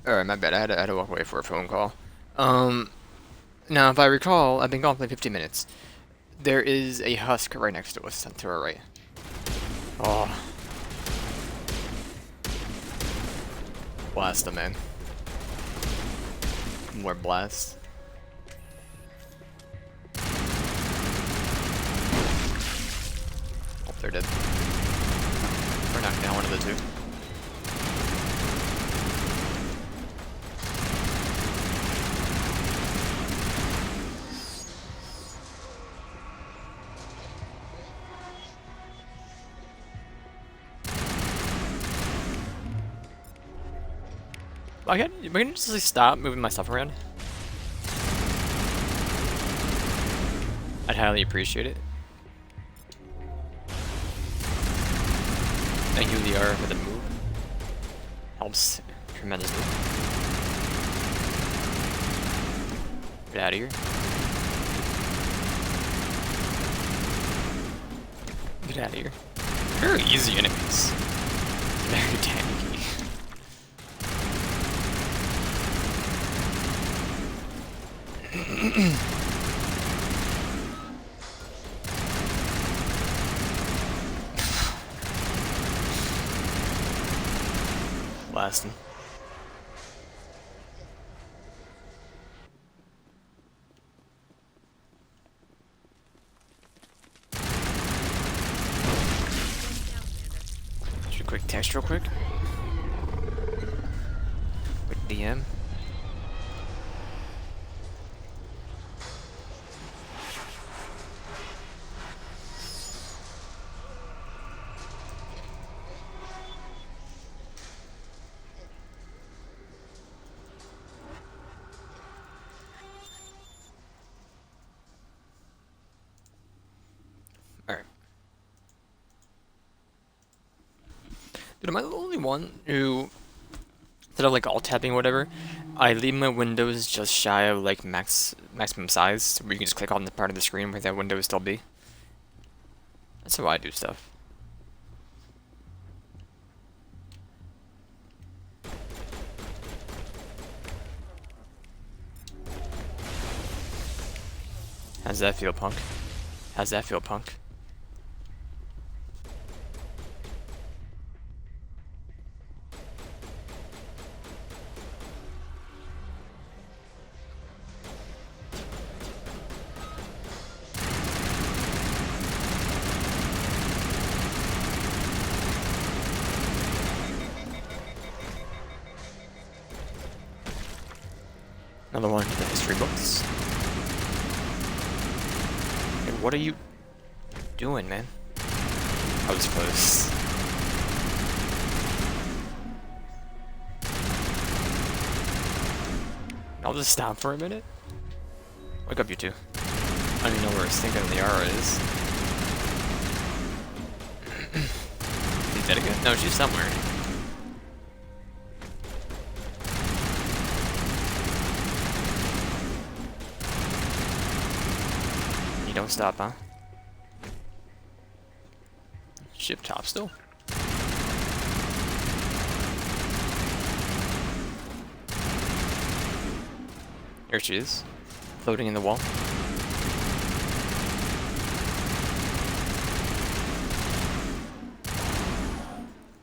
Alright, my bad. I had to walk away for a phone call. Um, Now, if I recall, I've been gone for like 15 minutes. There is a husk right next to us, to our right. Oh, blast them, man. More blast. Oh, they're dead. We're knocking down one of the two. We can just like, stop moving my stuff around. I'd highly appreciate it. Thank you, Liara, for the move. Helps tremendously. Get out of here. Get out of here. Very easy enemies. Very tanky. Blasting. Just a quick text real quick. Quick DM. Alright. Dude, am I the only one who, instead of like alt tapping or whatever, I leave my windows just shy of like maximum size, where you can just click on the part of the screen where that window will still be? That's how I do stuff. How's that feel, punk? How's that feel, punk? Another one in the history books. Hey, what are you doing, man? I was close. I'll just stop for a minute. Wake up, you two. I don't even know where Stinker and Liara is. Is that again? No, she's somewhere. You don't stop, huh? Ship top still. There she is, floating in the wall.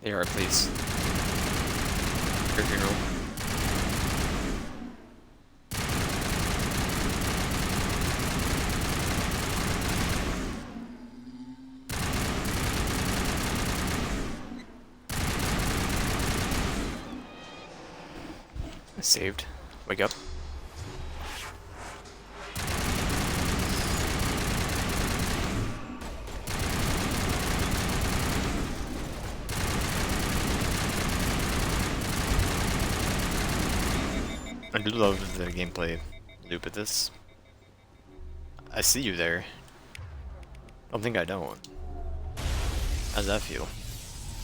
They are, please. Your funeral. Saved. Wake up. I do love the gameplay loop at this. I see you there. Don't think I don't. How's that feel?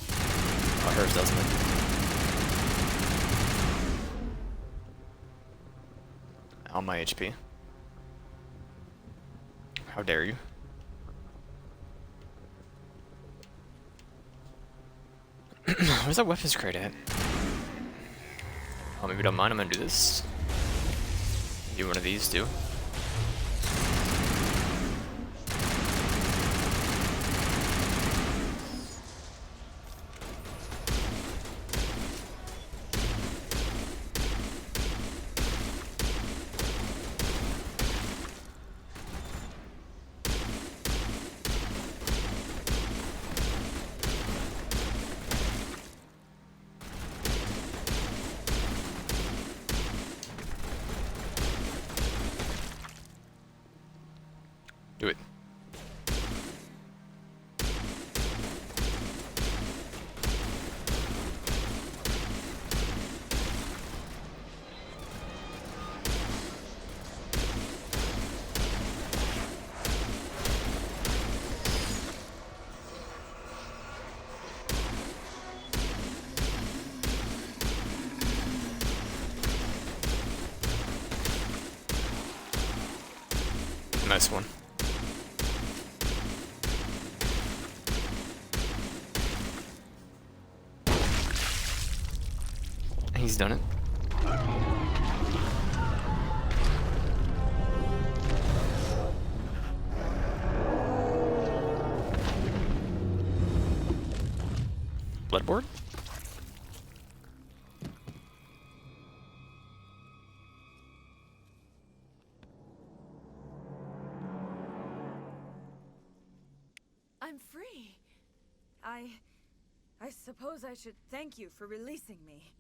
Oh, hers doesn't it? On my HP. How dare you? Where's that weapons crate at? Oh, maybe you don't mind, I'm gonna do this. Do one of these too. Do it. Nice one. He's done it. Bloodboard? I'm free. I suppose I should thank you for releasing me.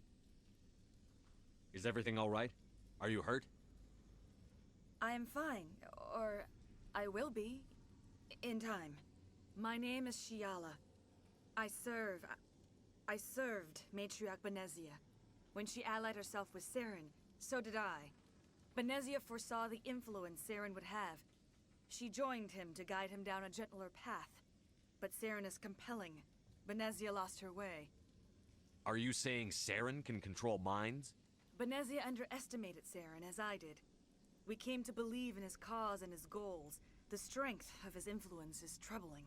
Is everything all right? Are you hurt? I am fine, or I will be, in time. My name is Shiala. I served Matriarch Benezia. When she allied herself with Saren, so did I. Benezia foresaw the influence Saren would have. She joined him to guide him down a gentler path. But Saren is compelling. Benezia lost her way. Are you saying Saren can control minds? Benezia underestimated Saren, as I did. We came to believe in his cause and his goals. The strength of his influence is troubling.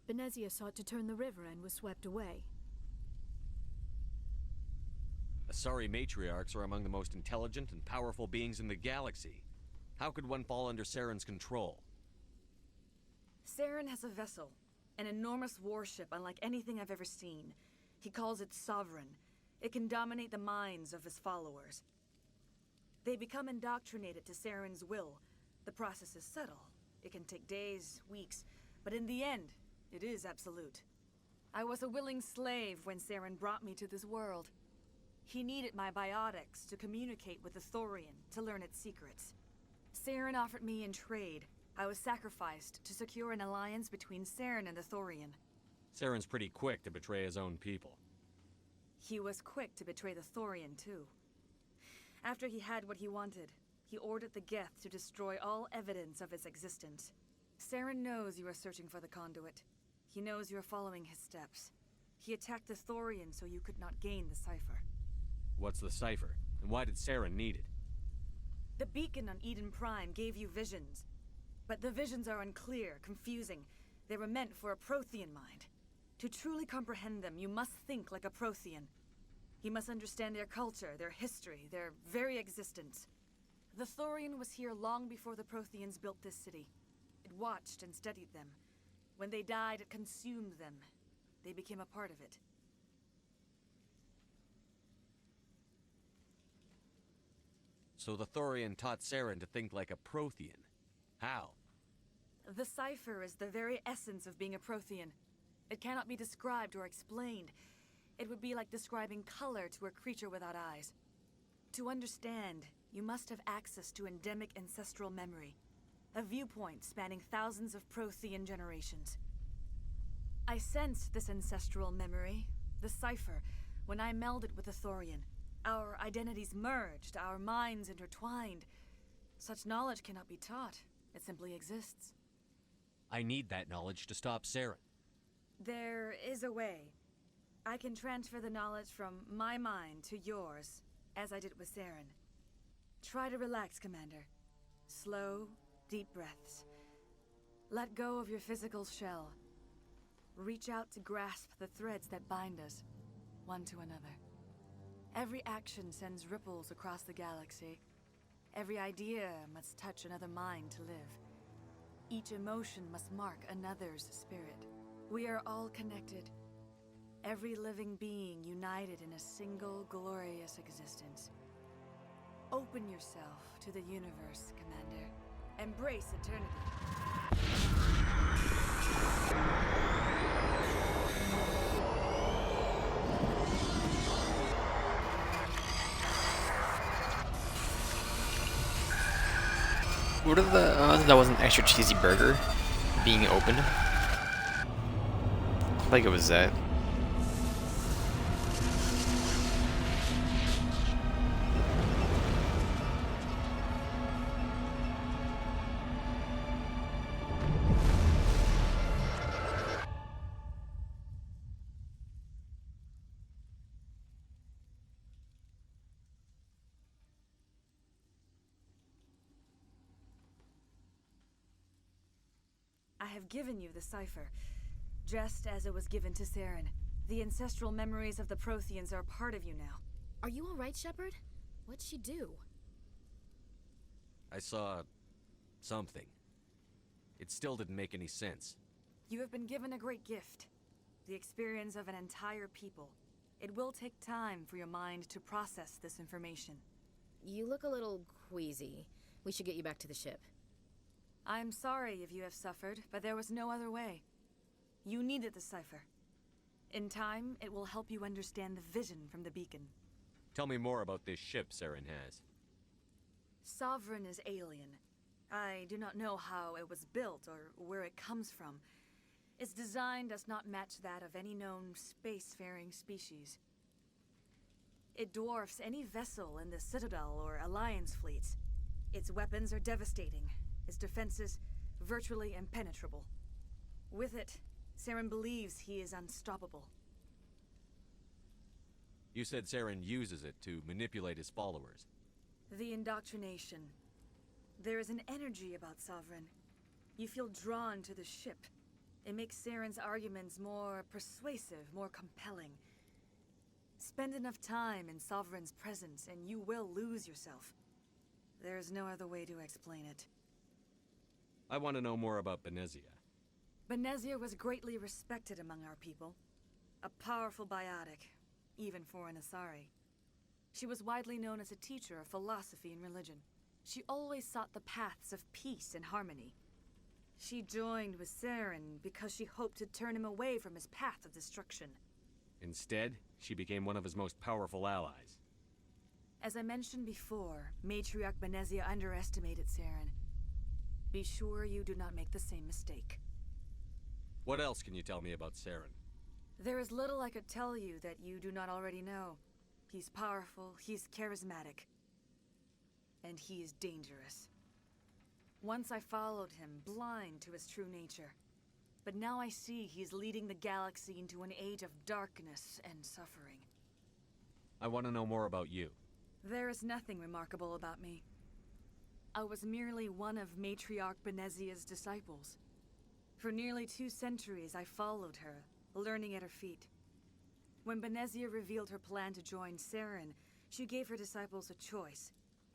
Benezia sought to turn the river and was swept away. Asari matriarchs are among the most intelligent and powerful beings in the galaxy. How could one fall under Saren's control? Saren has a vessel, an enormous warship unlike anything I've ever seen. He calls it Sovereign. It can dominate the minds of his followers. They become indoctrinated to Saren's will. The process is subtle. It can take days, weeks, but in the end, it is absolute. I was a willing slave when Saren brought me to this world. He needed my biotics to communicate with the Thorian, to learn its secrets. Saren offered me in trade. I was sacrificed to secure an alliance between Saren and the Thorian. Saren's pretty quick to betray his own people. He was quick to betray the Thorian, too. After he had what he wanted, he ordered the Geth to destroy all evidence of its existence. Saren knows you are searching for the conduit. He knows you are following his steps. He attacked the Thorian so you could not gain the cipher. What's the cipher, and why did Saren need it? The beacon on Eden Prime gave you visions. But the visions are unclear, confusing. They were meant for a Prothean mind. To truly comprehend them, you must think like a Prothean. You must understand their culture, their history, their very existence. The Thorian was here long before the Protheans built this city. It watched and studied them. When they died, it consumed them. They became a part of it. So the Thorian taught Saren to think like a Prothean. How? The cipher is the very essence of being a Prothean. It cannot be described or explained. It would be like describing color to a creature without eyes. To understand, you must have access to endemic ancestral memory. A viewpoint spanning thousands of Prothean generations. I sensed this ancestral memory, the cipher, when I melded with the Thorian. Our identities merged, our minds intertwined. Such knowledge cannot be taught. It simply exists. I need that knowledge to stop Saren. There is a way. I can transfer the knowledge from my mind to yours, as I did with Saren. Try to relax, Commander. Slow, deep breaths. Let go of your physical shell. Reach out to grasp the threads that bind us, one to another. Every action sends ripples across the galaxy. Every idea must touch another mind to live. Each emotion must mark another's spirit. We are all connected. Every living being united in a single glorious existence. Open yourself to the universe, Commander. Embrace eternity. What are the odds that was an extra cheesy burger being opened? Like it was that. I have given you the cipher, just as it was given to Saren. The ancestral memories of the Protheans are part of you now. Are you alright, Shepard? What'd she do? I saw... something. It still didn't make any sense. You have been given a great gift. The experience of an entire people. It will take time for your mind to process this information. You look a little queasy. We should get you back to the ship. I'm sorry if you have suffered, but there was no other way. You needed the cipher. In time, it will help you understand the vision from the beacon. Tell me more about this ship Saren has. Sovereign is alien. I do not know how it was built or where it comes from. Its design does not match that of any known spacefaring species. It dwarfs any vessel in the Citadel or Alliance fleets. Its weapons are devastating. Its defenses virtually impenetrable. With it, Saren believes he is unstoppable. You said Saren uses it to manipulate his followers. The indoctrination. There is an energy about Sovereign. You feel drawn to the ship. It makes Saren's arguments more persuasive, more compelling. Spend enough time in Sovereign's presence and you will lose yourself. There is no other way to explain it. I want to know more about Benezia. Benezia was greatly respected among our people. A powerful biotic, even for an Asari. She was widely known as a teacher of philosophy and religion. She always sought the paths of peace and harmony. She joined with Saren because she hoped to turn him away from his path of destruction. Instead, she became one of his most powerful allies. As I mentioned before, Matriarch Benezia underestimated Saren. Be sure you do not make the same mistake. What else can you tell me about Saren? There is little I could tell you that you do not already know. He's powerful, he's charismatic, and he is dangerous. Once I followed him, blind to his true nature. But now I see he's leading the galaxy into an age of darkness and suffering. I want to know more about you. There is nothing remarkable about me. I was merely one of Matriarch Benezia's disciples. For nearly 2 centuries I followed her, learning at her feet. When Benezia revealed her plan to join Saren, she gave her disciples a choice.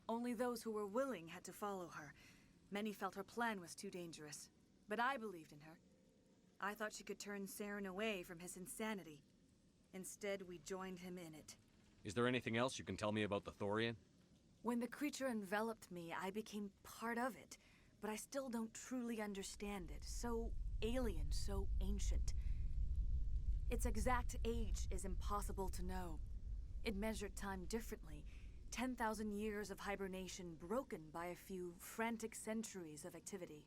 Only those who were willing had to follow her. Many felt her plan was too dangerous, but I believed in her. I thought she could turn Saren away from his insanity. Instead, we joined him in it. Is there anything else you can tell me about the Thorian? When the creature enveloped me, I became part of it, but I still don't truly understand it. So alien, so ancient. Its exact age is impossible to know. It measured time differently. 10,000 years of hibernation broken by a few frantic centuries of activity.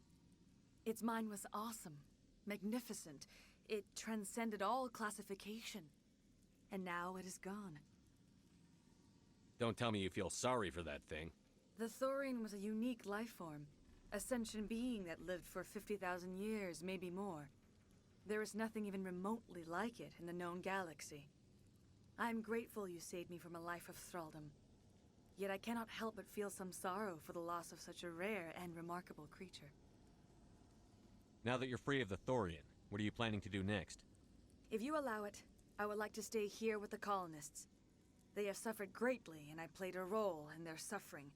Its mind was awesome, magnificent. It transcended all classification. And now it is gone. Don't tell me you feel sorry for that thing. The Thorian was a unique life form. A sentient being that lived for 50,000 years, maybe more. There is nothing even remotely like it in the known galaxy. I am grateful you saved me from a life of thraldom. Yet I cannot help but feel some sorrow for the loss of such a rare and remarkable creature. Now that you're free of the Thorian, what are you planning to do next? If you allow it, I would like to stay here with the colonists. They have suffered greatly, and I played a role in their suffering.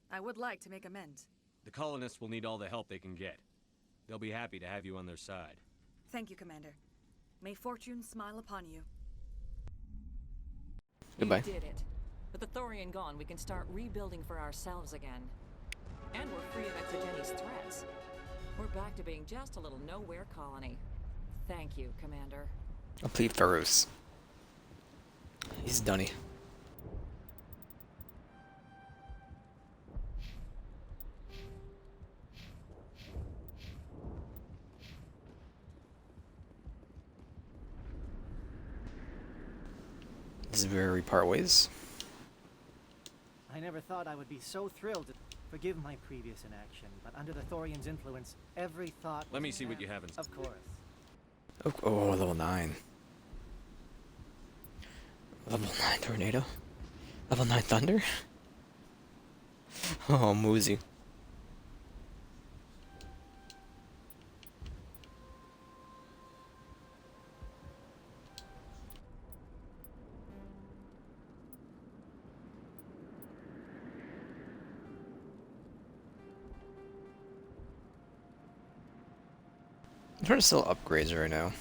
I would like to make amends. The colonists will need all the help they can get. They'll be happy to have you on their side. Thank you, Commander. May fortune smile upon you. Goodbye. You did it. With the Thorian gone, we can start rebuilding for ourselves again. And we're free of Exogeni's threats. We're back to being just a little nowhere colony. Thank you, Commander. I'll plead Farouz. He's dunny. This is where we part ways. I never thought I would be so thrilled to forgive my previous inaction, but under the Thorian's influence, every thought... Let me see what you have in... Of course. Oh, level 9. Level 9 tornado? Level 9 thunder? Oh, Moozy. I'm trying to sell upgrades right now.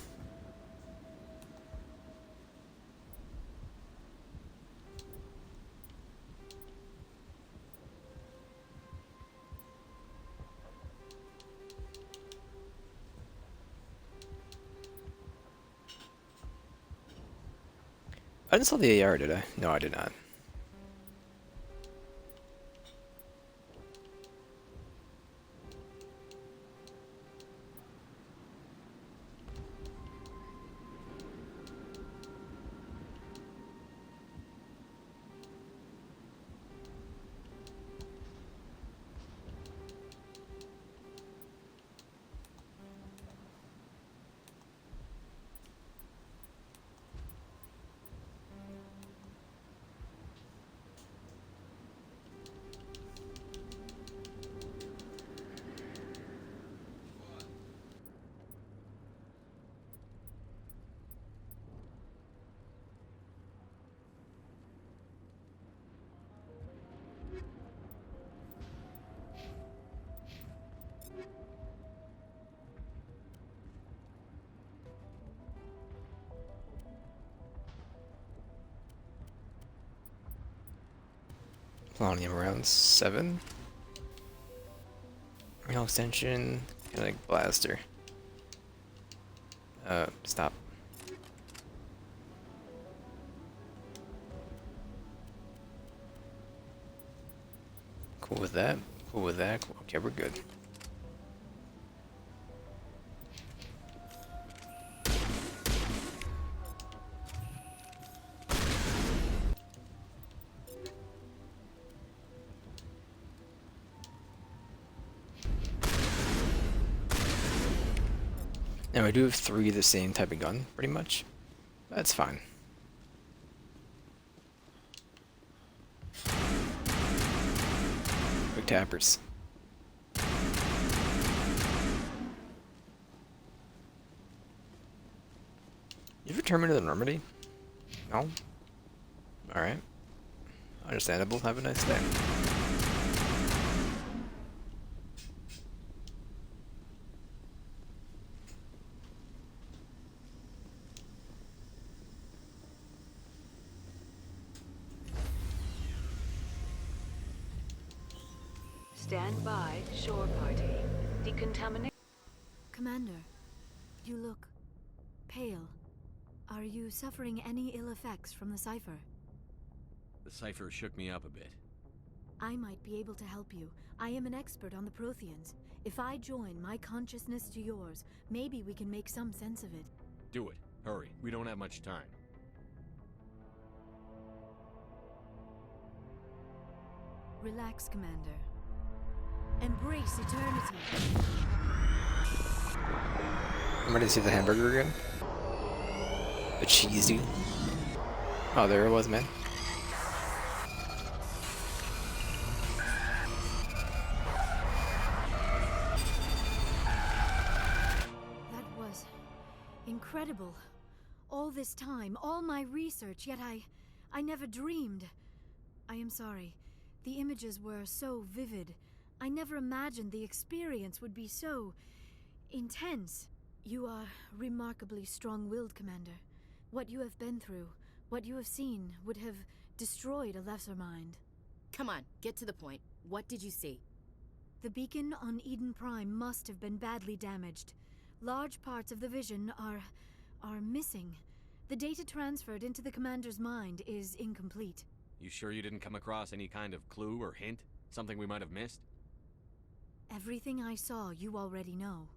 I didn't sell the AR, did I? No, I did not. Plutonium around 7. Real extension, kinetic blaster. Stop. Cool with that. Cool with that. Cool. Okay, we're good. Now I do have 3 of the same type of gun, pretty much. That's fine. Quick tappers. You ever to the Normandy? No? Alright. Understandable. Have a nice day. Stand by, shore party. Decontaminate. Commander, you look pale. Are you suffering any ill effects from the cipher? The cipher shook me up a bit. I might be able to help you. I am an expert on the Protheans. If I join my consciousness to yours, maybe we can make some sense of it. Do it. Hurry. We don't have much time. Relax, Commander. Embrace eternity. I'm ready to see the hamburger again. The cheesy. Oh, there it was, man. That was incredible. All this time, all my research, yet I I never dreamed. I am sorry. The images were so vivid. I never imagined the experience would be so intense. You are remarkably strong-willed, Commander. What you have been through, what you have seen, would have destroyed a lesser mind. Come on, get to the point. What did you see? The beacon on Eden Prime must have been badly damaged. Large parts of the vision are missing. The data transferred into the Commander's mind is incomplete. You sure you didn't come across any kind of clue or hint? Something we might have missed? Everything I saw you already know.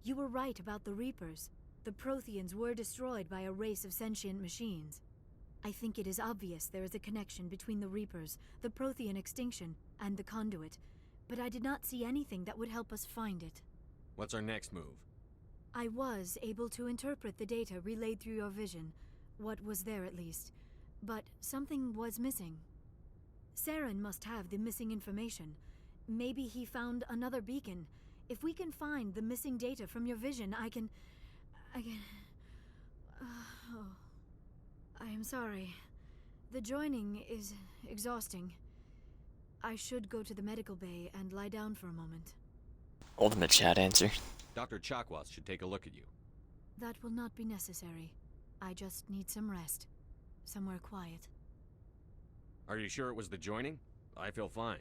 You were right about the Reapers. The Protheans were destroyed by a race of sentient machines. I think it is obvious there is a connection between the Reapers, the Prothean extinction, and the Conduit, but I did not see anything that would help us find it. What's our next move? I was able to interpret the data relayed through your vision, what was there at least, but something was missing. Saren must have the missing information. Maybe he found another beacon. If we can find the missing data from your vision, I can... oh. I am sorry. The joining is exhausting. I should go to the medical bay and lie down for a moment. Ultimate chat answer. Dr. Chakwas should take a look at you. That will not be necessary. I just need some rest. Somewhere quiet. Are you sure it was the joining? I feel fine.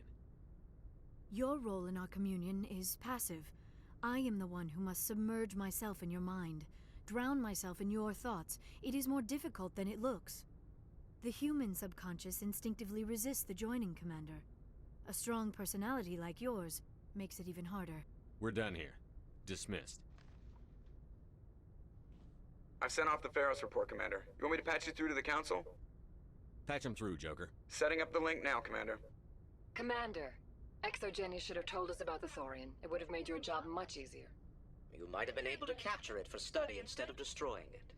Your role in our communion is passive. I am the one who must submerge myself in your mind, drown myself in your thoughts. It is more difficult than it looks. The human subconscious instinctively resists the joining, Commander. A strong personality like yours makes it even harder. We're done here. Dismissed. I've sent off the Pharos report, Commander. You want me to patch you through to the Council? Patch him through, Joker. Setting up the link now, Commander. Commander, Exogeny should have told us about the Thorian. It would have made your job much easier. You might have been able to capture it for study instead of destroying it.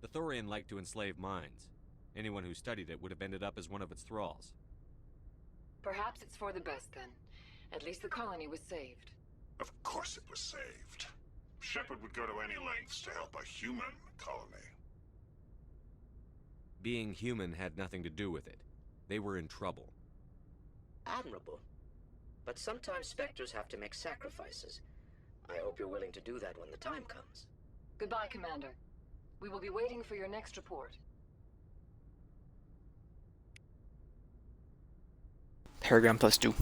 The Thorian liked to enslave minds. Anyone who studied it would have ended up as one of its thralls. Perhaps it's for the best then. At least the colony was saved. Of course it was saved. Shepard would go to any lengths to help a human colony. Being human had nothing to do with it. They were in trouble. Admirable. But sometimes Spectres have to make sacrifices. I hope you're willing to do that when the time comes. Goodbye, Commander. We will be waiting for your next report. Paragon +2.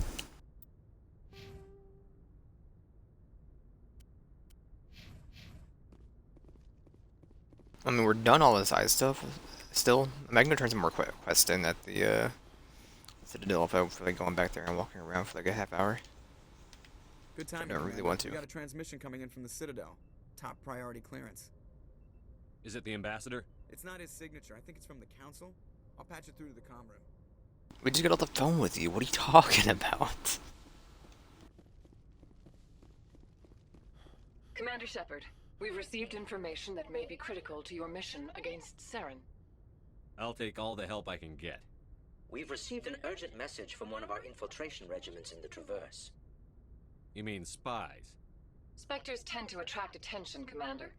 I mean, we're done all the side stuff. Still, I'm gonna turn some more quests in at the Citadel if I feel like going back there and walking around for like a half hour. Good time. I don't really want to. We got a transmission coming in from the Citadel. Top priority clearance. Is it the ambassador? It's not his signature. I think it's from the council. I'll patch it through to the comm room. We just got off the phone with you. What are you talking about? Commander Shepard, we've received information that may be critical to your mission against Saren. I'll take all the help I can get. We've received an urgent message from one of our infiltration regiments in the Traverse. You mean spies? Spectres tend to attract attention, Commander,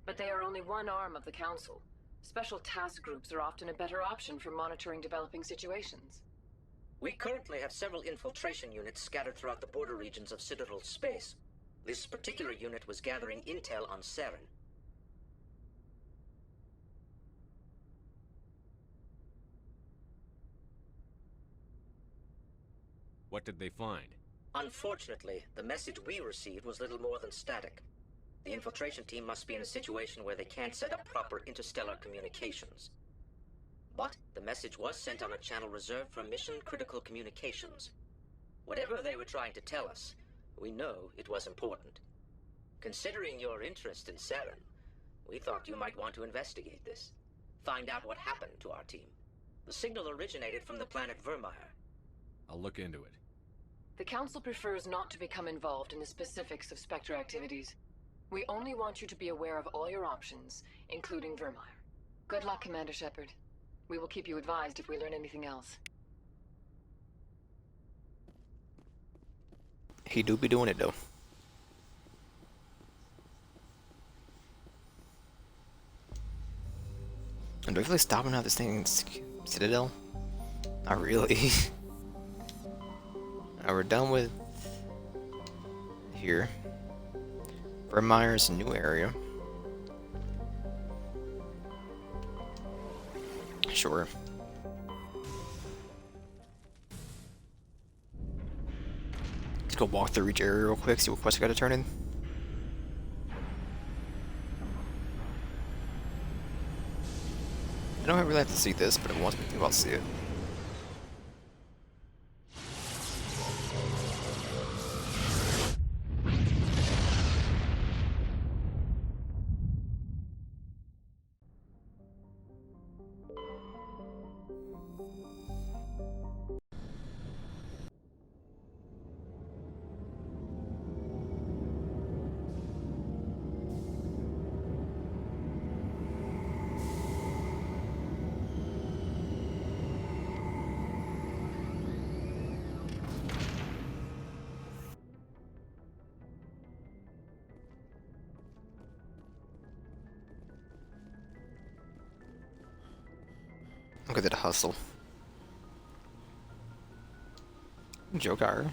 but they are only one arm of the Council. Special task groups are often a better option for monitoring developing situations. We currently have several infiltration units scattered throughout the border regions of Citadel space. This particular unit was gathering intel on Saren. What did they find? Unfortunately, the message we received was little more than static. The infiltration team must be in a situation where they can't set up proper interstellar communications. But the message was sent on a channel reserved for mission-critical communications. Whatever they were trying to tell us, we know it was important. Considering your interest in Saren, we thought you might want to investigate this. Find out what happened to our team. The signal originated from the planet Vermeer. I'll look into it. The Council prefers not to become involved in the specifics of Spectre activities. We only want you to be aware of all your options, including Vermeer. Good luck, Commander Shepard. We will keep you advised if we learn anything else. He do be doing it though. And do I feel like stopping out this thing? Citadel? Not really. Now we're done with here. Vermeyer's new area. Sure. Let's go walk through each area real quick, see what quests I gotta turn in. I don't really have to see this, but it wants me to. I'll see it. Look at that hustle. Joker.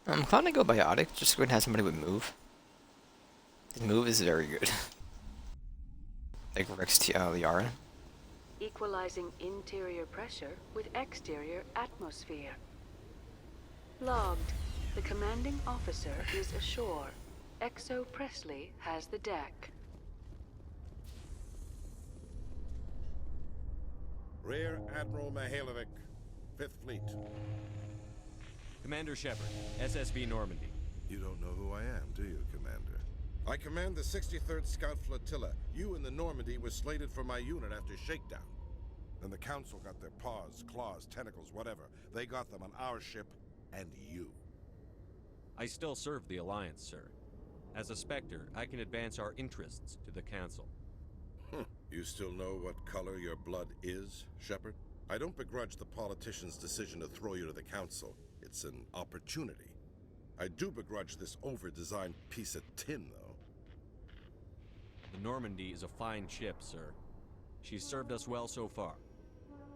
I'm inclined to go biotic, just go ahead and have somebody with move. His move is very good. Like Rex Liara. Equalizing interior pressure with exterior atmosphere. Logged. The commanding officer is ashore. Exo Presley has the deck. Rear Admiral Mihailovic, 5th Fleet. Commander Shepard, SSV Normandy. You don't know who I am, do you, Commander? I command the 63rd Scout Flotilla. You and the Normandy were slated for my unit after shakedown. Then the Council got their paws, claws, tentacles, whatever. They got them on our ship, and you. I still serve the Alliance, sir. As a Spectre, I can advance our interests to the Council. You still know what color your blood is, Shepard? I don't begrudge the politician's decision to throw you to the Council. It's an opportunity. I do begrudge this over-designed piece of tin, though. The Normandy is a fine ship, sir. She's served us well so far.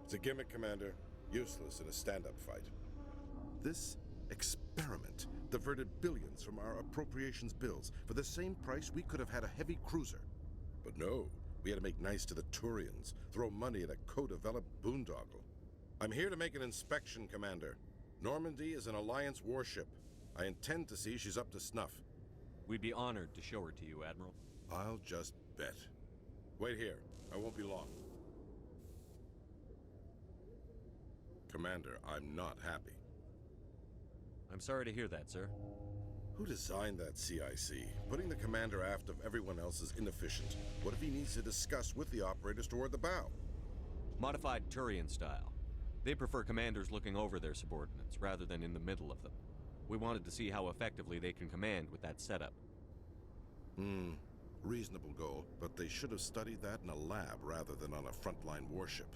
It's a gimmick, Commander. Useless in a stand-up fight. This experiment diverted billions from our appropriations bills. For the same price, we could have had a heavy cruiser. But no, we had to make nice to the Turians, throw money at a co-developed boondoggle. I'm here to make an inspection, Commander. Normandy is an Alliance warship. I intend to see she's up to snuff. We'd be honored to show her to you, Admiral. I'll just bet. Wait here. I won't be long. Commander, I'm not happy. I'm sorry to hear that, sir. Who designed that CIC? Putting the commander aft of everyone else is inefficient. What if he needs to discuss with the operators toward the bow? Modified Turian style. They prefer commanders looking over their subordinates, rather than in the middle of them. We wanted to see how effectively they can command with that setup. Reasonable goal, but they should have studied that in a lab rather than on a frontline warship.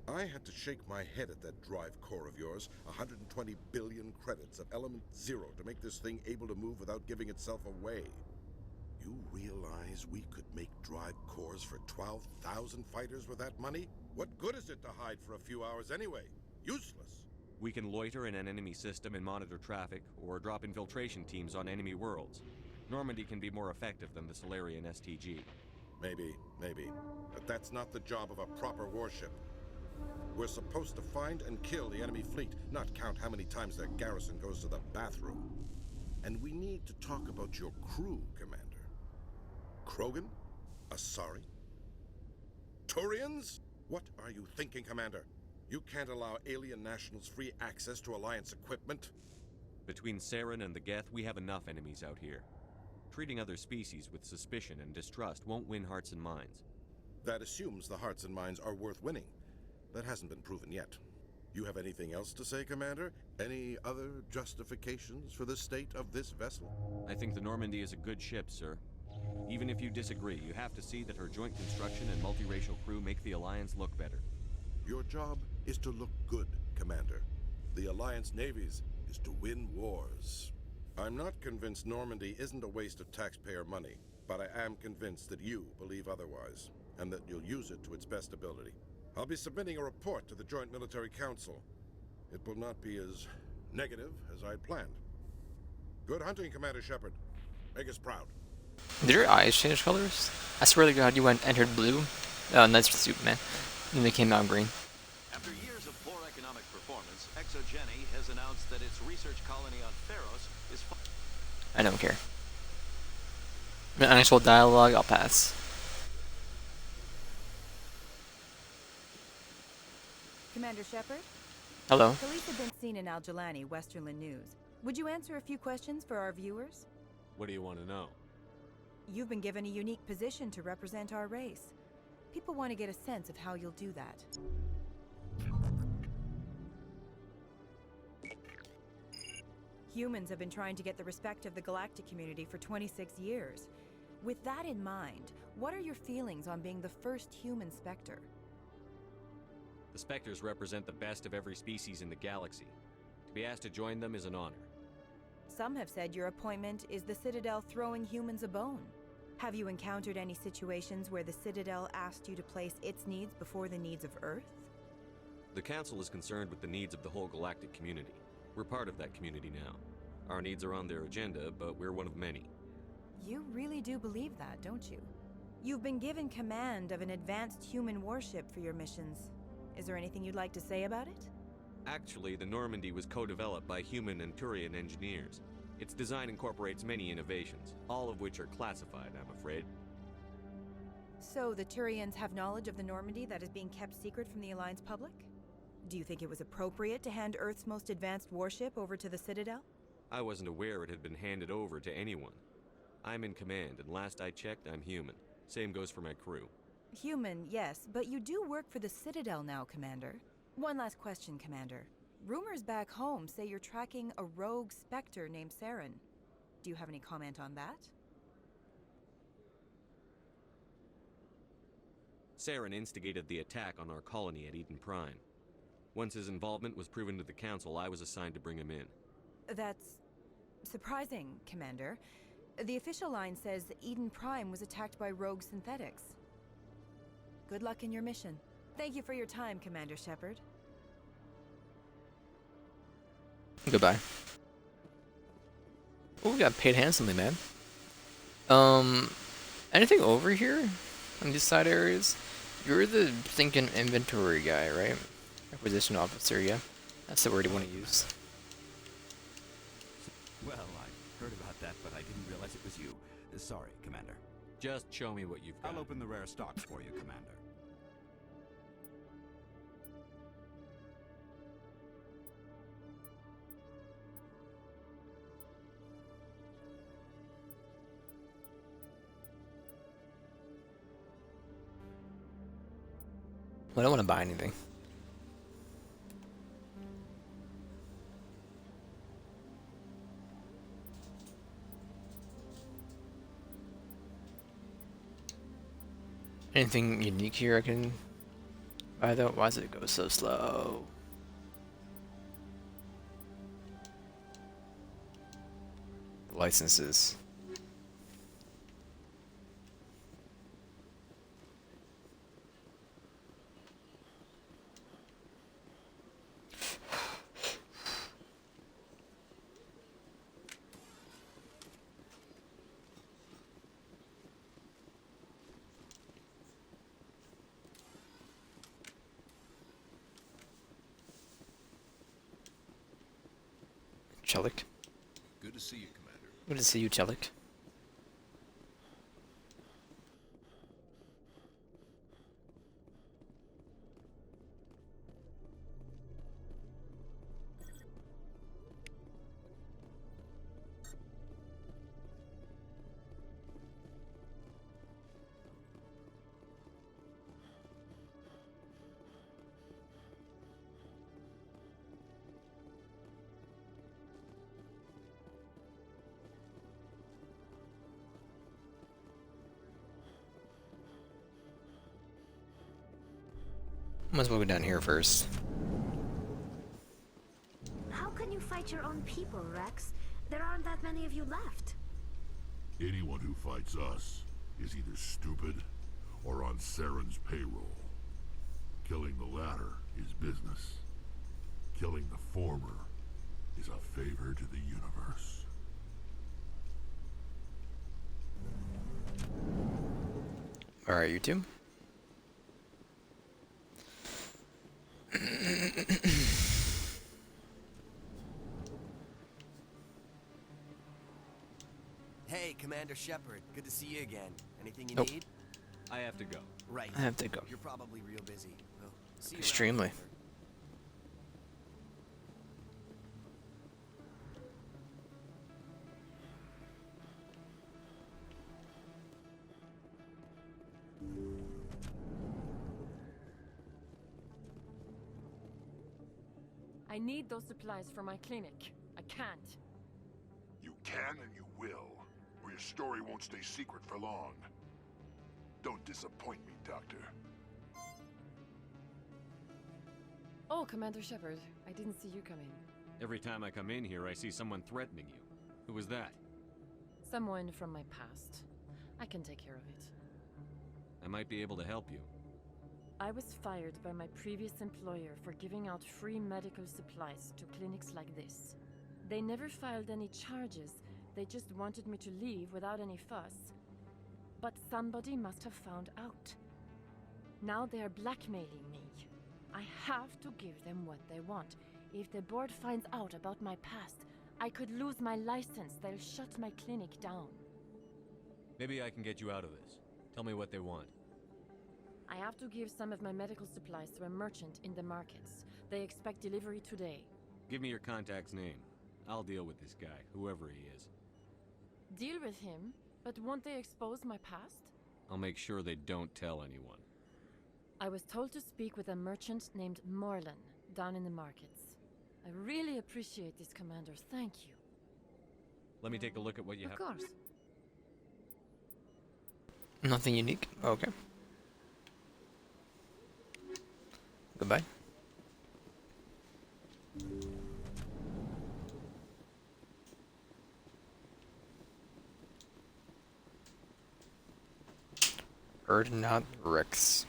I had to shake my head at that drive core of yours. 120 billion credits of element 0 to make this thing able to move without giving itself away. You realize we could make drive cores for 12,000 fighters with that money? What good is it to hide for a few hours anyway? Useless. We can loiter in an enemy system and monitor traffic, or drop infiltration teams on enemy worlds. Normandy can be more effective than the Solarian STG. Maybe. But that's not the job of a proper warship. We're supposed to find and kill the enemy fleet, not count how many times their garrison goes to the bathroom. And we need to talk about your crew, Commander. Krogan? Asari? Turians? What are you thinking, Commander? You can't allow alien nationals free access to Alliance equipment. Between Saren and the Geth, we have enough enemies out here. Treating other species with suspicion and distrust won't win hearts and minds. That assumes the hearts and minds are worth winning. That hasn't been proven yet. You have anything else to say, Commander? Any other justifications for the state of this vessel? I think the Normandy is a good ship, sir. Even if you disagree, you have to see that her joint construction and multiracial crew make the Alliance look better. Your job is to look good, Commander. The Alliance navies is to win wars. I'm not convinced Normandy isn't a waste of taxpayer money, but I am convinced that you believe otherwise, and that you'll use it to its best ability. I'll be submitting a report to the Joint Military Council. It will not be as negative as I'd planned. Good hunting, Commander Shepard. Make us proud. Did your eyes change colors? I swear to God, you entered blue. Nice suit, man. Then they came out green. After years of poor economic performance, ExoGeni has announced that its research colony on Theros is... I don't care. An actual dialogue, I'll pass. Commander Shepard? Hello. Police have been seen in Al-Jalani, Westerland News. Would you answer a few questions for our viewers? What do you want to know? You've been given a unique position to represent our race. People want to get a sense of how you'll do that. Humans have been trying to get the respect of the galactic community for 26 years. With that in mind, what are your feelings on being the first human Spectre? The Spectres represent the best of every species in the galaxy. To be asked to join them is an honor. Some have said your appointment is the Citadel throwing humans a bone. Have you encountered any situations where the Citadel asked you to place its needs before the needs of Earth? The Council is concerned with the needs of the whole galactic community. We're part of that community now. Our needs are on their agenda, but we're one of many. You really do believe that, don't you? You've been given command of an advanced human warship for your missions. Is there anything you'd like to say about it? Actually, the Normandy was co-developed by human and Turian engineers. Its design incorporates many innovations, all of which are classified, I'm afraid. So the Turians have knowledge of the Normandy that is being kept secret from the Alliance public? Do you think it was appropriate to hand Earth's most advanced warship over to the Citadel? I wasn't aware it had been handed over to anyone. I'm in command, and last I checked, I'm human. Same goes for my crew. Human, yes, but you do work for the Citadel now, Commander. One last question, Commander. Rumors back home say you're tracking a rogue Spectre named Saren. Do you have any comment on that? Saren instigated the attack on our colony at Eden Prime. Once his involvement was proven to the Council, I was assigned to bring him in. That's surprising, Commander. The official line says Eden Prime was attacked by rogue synthetics. Good luck in your mission. Thank you for your time, Commander Shepard. Goodbye. Oh, we got paid handsomely, man. Anything over here? On these side areas? You're the thinking inventory guy, right? Acquisition officer, yeah. That's the word you want to use. Well, I heard about that, but I didn't realize it was you. Sorry, Commander. Just show me what you've got. I'll open the rare stocks for you, Commander. I don't want to buy anything. Anything unique here I can buy though? Why does it go so slow? Licenses. Chelik. Good to see you, Commander. Good to see you, Chelik. Might as well go down here first. How can you fight your own people, Rex? There aren't that many of you left. Anyone who fights us is either stupid or on Saren's payroll. Killing the latter is business. Killing the former is a favor to the universe. Alright, you two. Hey, Commander Shepard. Good to see you again. Anything you Nope. need? I have to go. Right. I have to go. You're probably real busy. Well, see you around, Extremely. Commander. I need those supplies for my clinic. I can't. You can and you will, or your story won't stay secret for long. Don't disappoint me, Doctor. Oh, Commander Shepard, I didn't see you come in. Every time I come in here, I see someone threatening you. Who was that? Someone from my past. I can take care of it. I might be able to help you. I was fired by my previous employer for giving out free medical supplies to clinics like this. They never filed any charges, they just wanted me to leave without any fuss. But somebody must have found out. Now they are blackmailing me. I have to give them what they want. If the board finds out about my past, I could lose my license. They'll shut my clinic down. Maybe I can get you out of this. Tell me what they want. I have to give some of my medical supplies to a merchant in the markets. They expect delivery today. Give me your contact's name. I'll deal with this guy, whoever he is. Deal with him? But won't they expose my past? I'll make sure they don't tell anyone. I was told to speak with a merchant named Morlan down in the markets. I really appreciate this, Commander. Thank you. Let me take a look at what you have. Of course. Nothing unique? Okay. Goodbye. Erdnot Rex.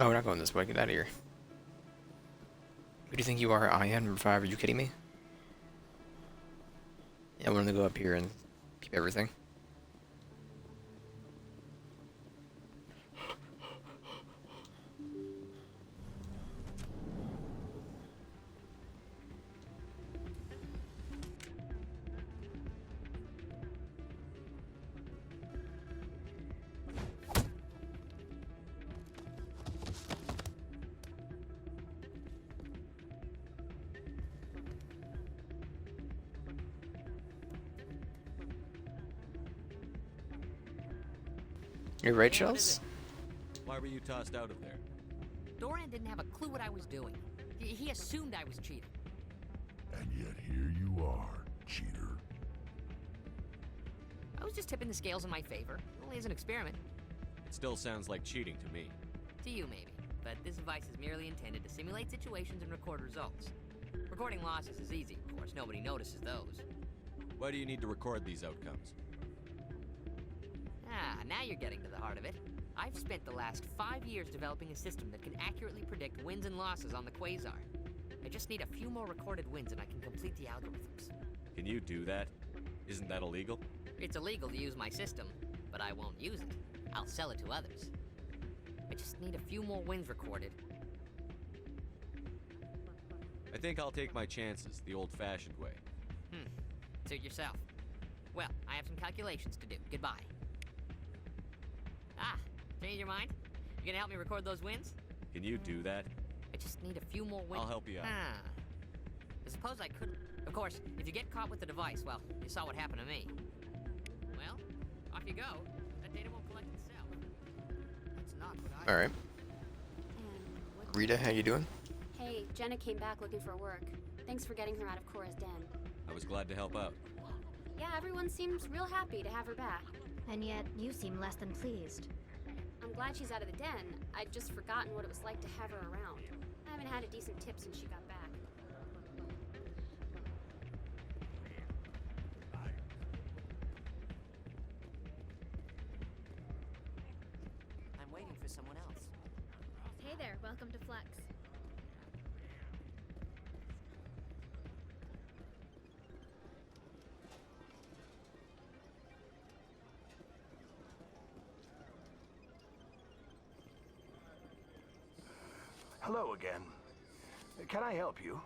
Oh, we're not going this way. Get out of here. Who do you think you are? I am number 5. Are you kidding me? Yeah, I wanted to go up here and keep everything. You're right, Yeah, what is Shells? Why were you tossed out of there? Doran didn't have a clue what I was doing. He assumed I was cheating. And yet here you are, cheater. I was just tipping the scales in my favor. Only as an experiment. It still sounds like cheating to me. To you, maybe. But this device is merely intended to simulate situations and record results. Recording losses is easy, of course. Nobody notices those. Why do you need to record these outcomes? Ah, now you're getting to the heart of it. I've spent the last 5 years developing a system that can accurately predict wins and losses on the Quasar. I just need a few more recorded wins and I can complete the algorithms. Can you do that? Isn't that illegal? It's illegal to use my system, but I won't use it. I'll sell it to others. I just need a few more wins recorded. I think I'll take my chances the old-fashioned way. Suit yourself. Well, I have some calculations to do. Goodbye. Ah, change your mind? You gonna help me record those wins? Can you do that? I just need a few more wins. I'll help you out. Ah. I suppose I could. Of course, if you get caught with the device, well, you saw what happened to me. Well, off you go. That data won't collect itself. That's not what I... Alright. Rita, how you doing? Hey, Jenna came back looking for work. Thanks for getting her out of Cora's den. I was glad to help out. Yeah, everyone seems real happy to have her back. And yet, you seem less than pleased. I'm glad she's out of the den. I'd just forgotten what it was like to have her around. I haven't had a decent tip since she got back. I'm waiting for someone else. Hey there, welcome to Flex. Hello again. Can I help you?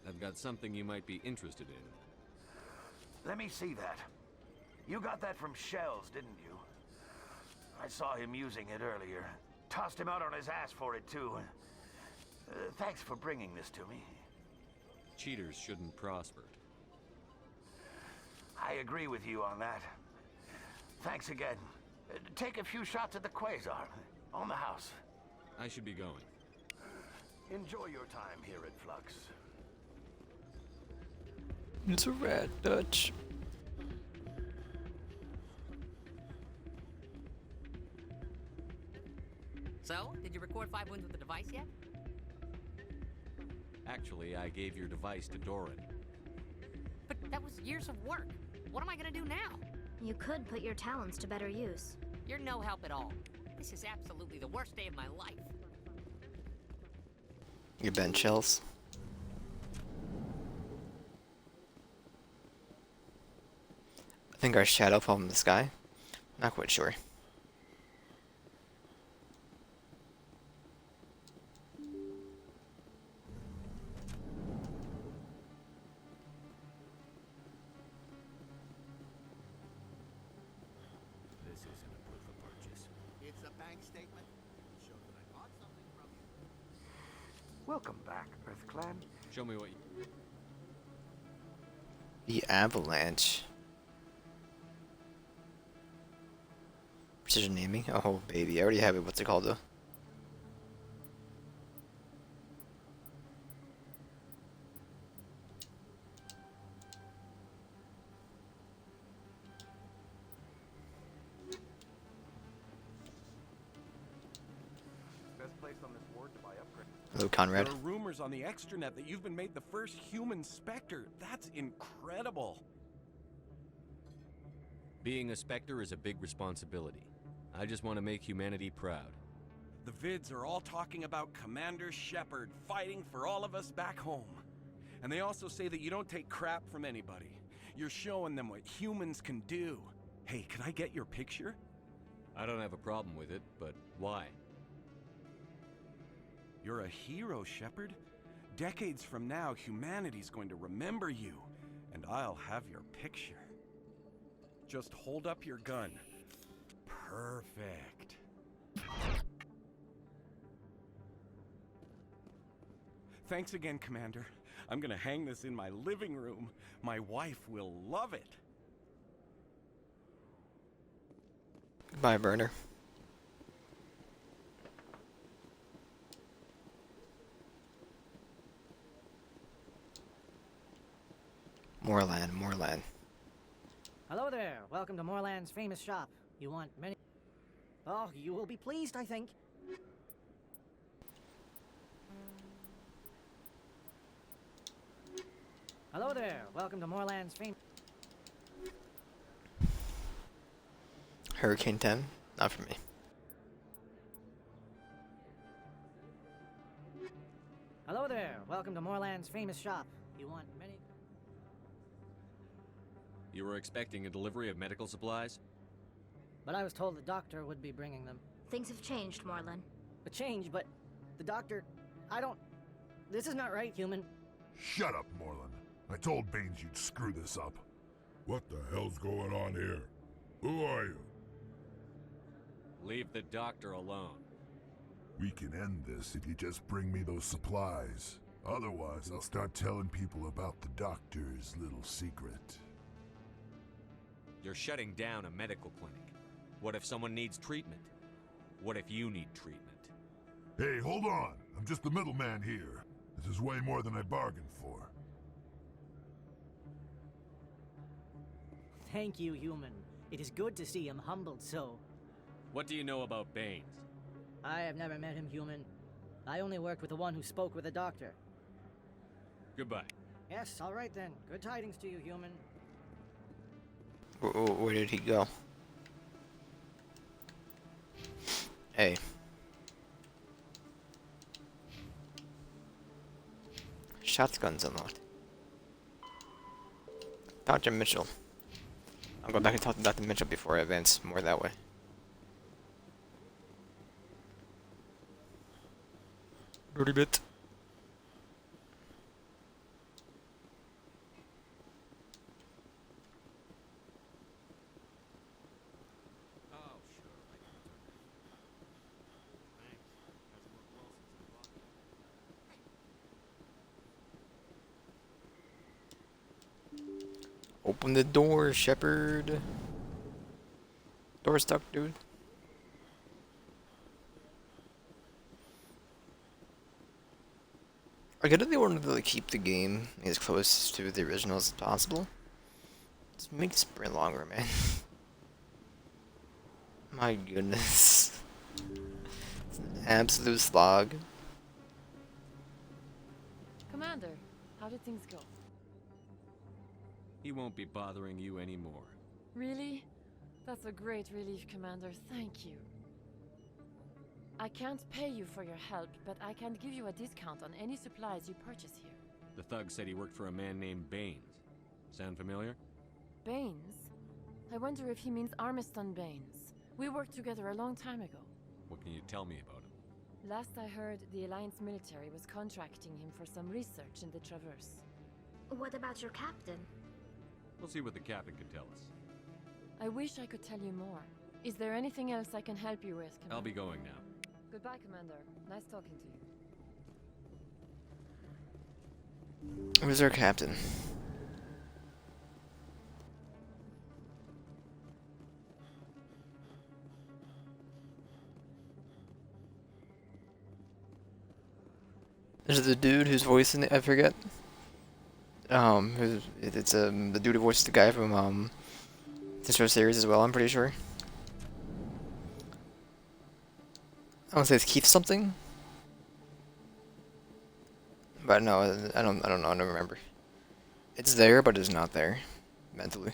I've got something you might be interested in. Let me see that. You got that from Shells, didn't you? I saw him using it earlier. Tossed him out on his ass for it, too. Thanks for bringing this to me. Cheaters shouldn't prosper. I agree with you on that. Thanks again. Take a few shots at the Quasar. On the house. I should be going. Enjoy your time here at Flux. It's a rat Dutch. So, did you record 5 wounds with the device yet? Actually, I gave your device to Doran. But that was years of work. What am I gonna do now? You could put your talents to better use. You're no help at all. This is absolutely the worst day of my life. Your bench shells. I think our shadow fell from the sky. Not quite sure. This isn't a proof of purchase. It's a bank statement. It shows that I bought something from you. Welcome back, Earth Clan. Show me what you... The avalanche. Precision naming? Oh baby, I already have it. What's it called though? Best place on this ward to buy upgrades. Hello, Conrad. There are rumors on the extranet that you've been made the first human Spectre. That's incredible. Being a Spectre is a big responsibility. I just want to make humanity proud. The vids are all talking about Commander Shepard fighting for all of us back home. And they also say that you don't take crap from anybody. You're showing them what humans can do. Hey, can I get your picture? I don't have a problem with it, but why? You're a hero, Shepard. Decades from now, humanity's going to remember you, and I'll have your picture. Just hold up your gun. Perfect. Thanks again, Commander. I'm gonna hang this in my living room. My wife will love it. Goodbye, burner. More land, more land. Hello there. Welcome to Moorland's famous shop. You want many... Oh, you will be pleased, I think. Hello there. Welcome to Moorland's famous... Hurricane 10? Not for me. Hello there. Welcome to Moorland's famous shop. You want many... You were expecting a delivery of medical supplies? But I was told the doctor would be bringing them. Things have changed, Morlin. A change, but the doctor... I don't... This is not right, human. Shut up, Moreland. I told Baines you'd screw this up. What the hell's going on here? Who are you? Leave the doctor alone. We can end this if you just bring me those supplies. Otherwise, I'll start telling people about the doctor's little secret. You're shutting down a medical clinic. What if someone needs treatment? What if you need treatment? Hey, hold on. I'm just the middleman here. This is way more than I bargained for. Thank you, human. It is good to see him humbled so. What do you know about Baines? I have never met him, human. I only worked with the one who spoke with the doctor. Goodbye. Yes, all right then. Good tidings to you, human. Where did he go? Hey. Shotguns unlocked. Dr. Mitchell. I'll go back and talk to Dr. Mitchell before I advance more that way. Dirty bit. Open the door, Shepard. Door stuck, dude. I get that they wanted to like, keep the game as close to the original as possible. Just make the sprint longer, man. My goodness. It's an absolute slog. Commander, how did things go? He won't be bothering you anymore. Really? That's a great relief, Commander. Thank you. I can't pay you for your help, but I can give you a discount on any supplies you purchase here. The thug said he worked for a man named Baines. Sound familiar? Baines? I wonder if he means Armiston Baines. We worked together a long time ago. What can you tell me about him? Last I heard, the Alliance military was contracting him for some research in the Traverse. What about your captain? We'll see what the captain can tell us. I wish I could tell you more. Is there anything else I can help you with, Commander? I'll be going now. Goodbye, Commander. Nice talking to you. Who's our captain? Is it the dude whose voice in it? I forget. It's the dude who voices the guy from the show series as well. I'm pretty sure. I want to say it's Keith something, but no, I don't know. I don't remember. It's there, but it's not there mentally.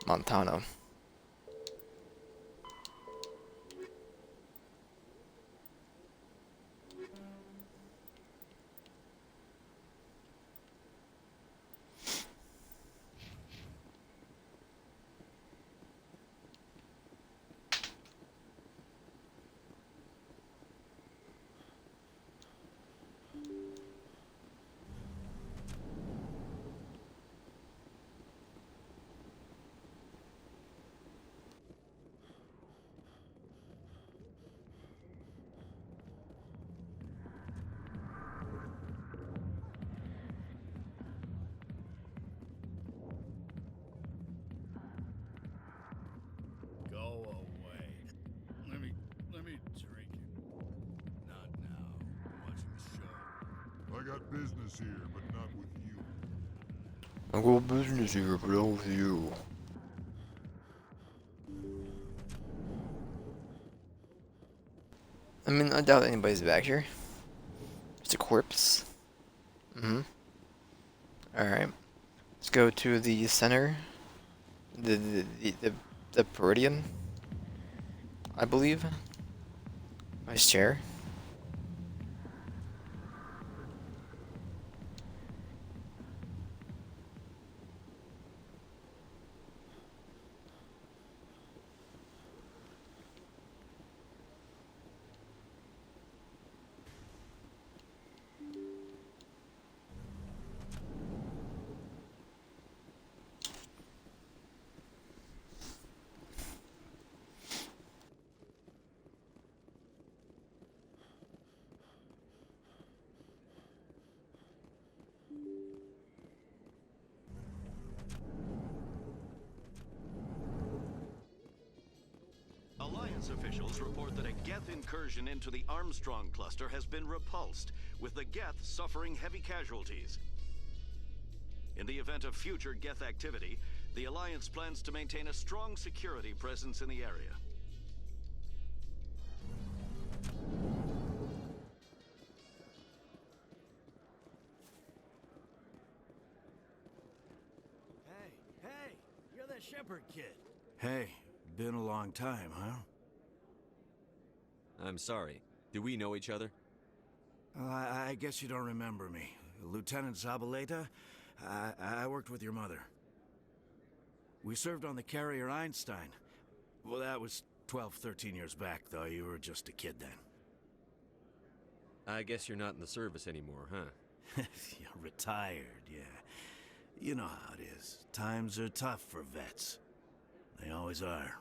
Montano. Go away. Let me drink it. Not now. I'm watching the show. I got business here, but not with you. I got business here, but not with you. I mean, I doubt anybody's back here. It's a corpse. Alright. Let's go to the center. The Peridian, I believe. Nice chair. Alliance officials report that a Geth incursion into the Armstrong cluster has been repulsed, with the Geth suffering heavy casualties. In the event of future Geth activity, the Alliance plans to maintain a strong security presence in the area. Hey, you're that Shepard kid. Hey, been a long time, huh? I'm sorry. Do we know each other? I guess you don't remember me. Lieutenant Zabaleta? I worked with your mother. We served on the carrier Einstein. Well, that was 12, 13 years back, though. You were just a kid then. I guess you're not in the service anymore, huh? You're retired, yeah. You know how it is. Times are tough for vets. They always are.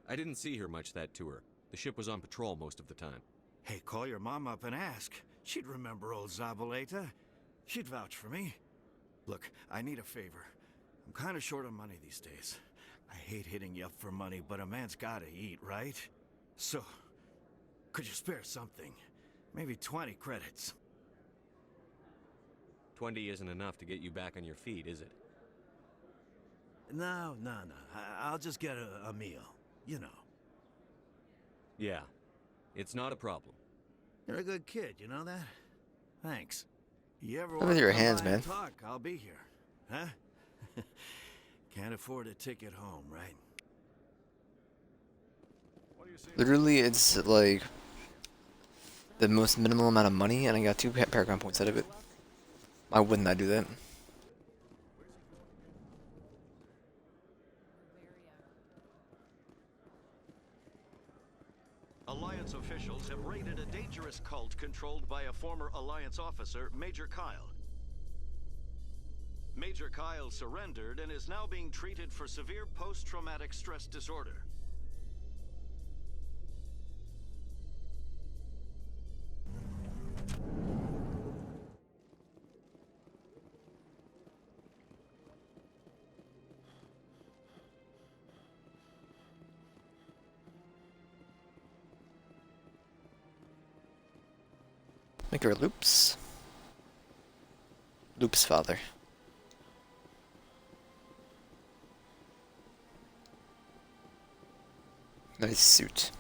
I didn't see her much that tour. The ship was on patrol most of the time. Hey, call your mom up and ask. She'd remember old Zabaleta. She'd vouch for me. Look, I need a favor. I'm kind of short on money these days. I hate hitting you up for money, but a man's gotta eat, right? So, could you spare something? Maybe 20 credits. 20 isn't enough to get you back on your feet, is it? No. I'll just get a meal, you know. Yeah, it's not a problem. You're a good kid, you know that? Thanks. You ever Look with want to your come hands, by man. and talk, I'll be here. Huh? Can't afford a ticket home, right? Literally, it's like the most minimal amount of money, and I got 2 Paragon points out of it. Why wouldn't I do that? Alliance officials have raided a dangerous cult controlled by a former Alliance officer, Major Kyle. Major Kyle surrendered and is now being treated for severe post-traumatic stress disorder. Make her Loops. Loops' father. Nice suit.